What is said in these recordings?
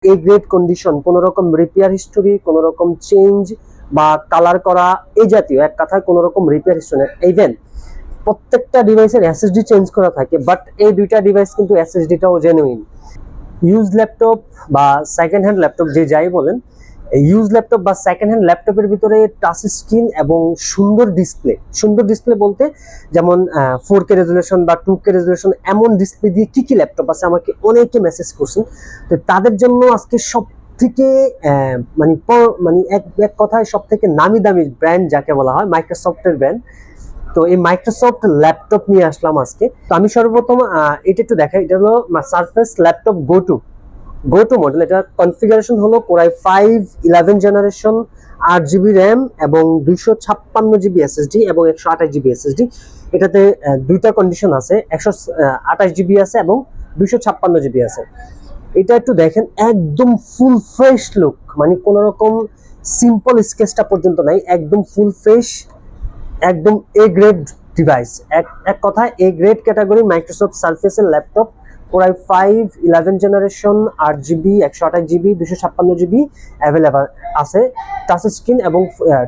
A grade condition, কোনো রকম repair history, কোনো রকম চেঞ্জ বা কালার করা এই জাতীয়, এক কথায় কোনো রকম রিপেয়ার হিস্টোরি। ইভেন প্রত্যেকটা ডিভাইসের এসএসডি চেঞ্জ করা থাকে, বাট এই দুইটা ডিভাইস কিন্তু এসএসডিটাও জেনুইন। ইউজ ল্যাপটপ বা সেকেন্ড হ্যান্ড ল্যাপটপ যে যাই বলেন, ইউজ ল্যাপটপ বা সেকেন্ড হ্যান্ড ল্যাপটপের ভিতরে টাচ স্ক্রিন এবং সুন্দর ডিসপ্লে বলতে যেমন 4K রেজুলেশন বা 2K রেজুলেশন, এমন ডিসপ্লে দিয়ে কি কি ল্যাপটপ আছে আমাকে অনেকে মেসেজ করছেন। তো তাদের জন্য আজকে সব থেকে মানে এক কথায় সব থেকে নামি দামি ব্র্যান্ড যাকে বলা হয় মাইক্রোসফটের ব্র্যান্ড, তো এই মাইক্রোসফট ল্যাপটপ নিয়ে আসলাম আজকে। তো আমি সর্বপ্রথম এটা একটু দেখাই। এটা হলো surface laptop go to model. এটা কনফিগারেশন হলো কোরাই 5 11 জেনারেশন, 8 GB র্যাম এবং 256 GB এসএসডি এবং 128 GB এসএসডি। এটাতে দুইটা কন্ডিশন আছে, 128 GB আছে এবং 256 GB আছে। এটা একটু দেখেন, একদম ফুল ফ্রেশ লুক, মানে কোন রকম সিম্পল স্কেচটা পর্যন্ত নাই, একদম ফুল ফ্রেশ, একদম এ গ্রেড ডিভাইস। এক কথায় এ গ্রেড ক্যাটাগরি মাইক্রোসফট সারফেসের laptop, core i 5 11 generation, 8 GB 128 GB 256 GB available আছে, টাচ স্ক্রিন এবং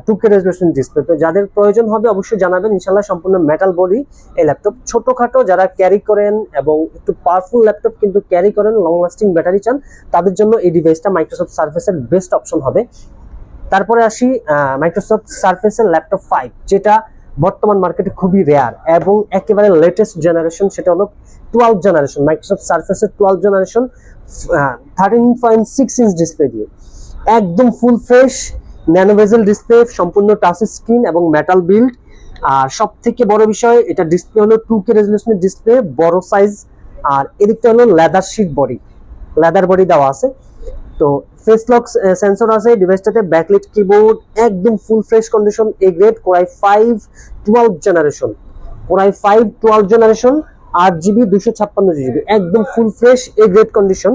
2K রেজুলেশন ডিসপ্লে। তো যাদের প্রয়োজন হবে অবশ্যই জানাবেন, ইনশাল্লাহ সম্পূর্ণ মেটাল বডি এই ল্যাপটপ। ছোটখাটো যারা ক্যারি করেন এবং একটু পাওয়ারফুল ল্যাপটপ কিন্তু ক্যারি করেন, লং লাস্টিং ব্যাটারি চান, তাদের জন্য এই ডিভাইসটা মাইক্রোসফট সারফেসের বেস্ট অপশন হবে। তারপরে আসি মাইক্রোসফট সারফেসের ল্যাপটপ 5, যেটা বর্তমান মার্কেটে খুবই রেয়ার এবং একেবারে লেটেস্ট জেনারেশন। সেটা হলো 12 জেনারেশন, মাইক্রোসফট সারফেসের 12 জেনারেশন 13.6 ইঞ্চ ডিসপ্লে দিয়ে, একদম ফুল ফ্রেশ ন্যানো বেজেল ডিসপ্লে, সম্পূর্ণ টাচ স্ক্রিন এবং মেটাল বিল্ড। আর সব থেকে বড় বিষয়, এটা ডিসপ্লে হলো 2K রেজুলেশনের ডিসপ্লে, বড় সাইজ। আর এদিকটা হলো লেদার বডি দেওয়া আছে। তো ফেস লক সেন্সর আছে ডিভাইসটাতে, ব্যাকলিট কিবোর্ড, একদম full fresh condition, A grade, core i 5 12 generation, 8 GB 256 GB, একদম full fresh A grade condition.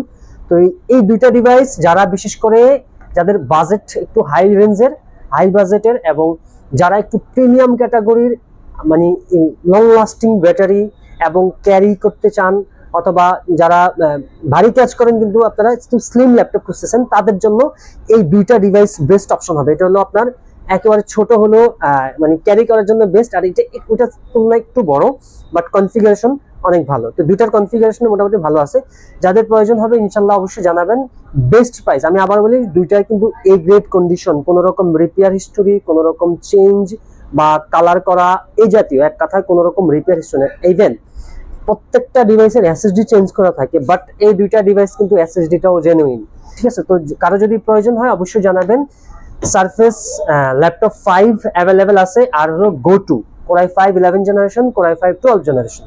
তো এই দুইটা ডিভাইস যারা বিশেষ করে যাদের বাজেট একটু হাই বাজেটের এবং যারা একটু প্রিমিয়াম ক্যাটাগরির, মানে লং লাস্টিং ব্যাটারি এবং ক্যারি করতে চান, অথবা যারা ভারী কাজ করেন কিন্তু আপনারা একটু স্লিম ল্যাপটপ খুঁজতেছেন, তাদের জন্য এই দুইটা ডিভাইস বেস্ট অপশন হবে। এটা হলো আপনার একেবারে ছোট হলো, মানে ক্যারি করার জন্য বেস্ট, আর এটা ওটার তুলনায় একটু বড়, বাট কনফিগারেশন অনেক ভালো। তো দুইটার কনফিগারেশন মোটামুটি ভালো আছে। যাদের প্রয়োজন হবে ইনশাল্লাহ অবশ্যই জানাবেন। বেস্ট প্রাইস, আমি আবার বলি, দুইটাই কিন্তু এ গ্রেড কন্ডিশন, কোনো রকম রিপেয়ার হিস্টোরি, কোনো রকম চেঞ্জ বা কালার করা এই জাতীয়, এক কথায় কোনো রকম রিপেয়ার হিস্টোরি। ইভেন প্রত্যেকটা ডিভাইসের এসএসডি চেঞ্জ করা থাকে, বাট এই দুইটা ডিভাইস কিন্তু এসএসডিটাও জেনুইন। ঠিক আছে, তো কারো যদি প্রয়োজন হয় অবশ্যই জানাবেন। সারফেস ল্যাপটপ 5 অ্যাভেলেবেল আছে, আর হলো go to core i 5 11 generation, core i 5 12 generation.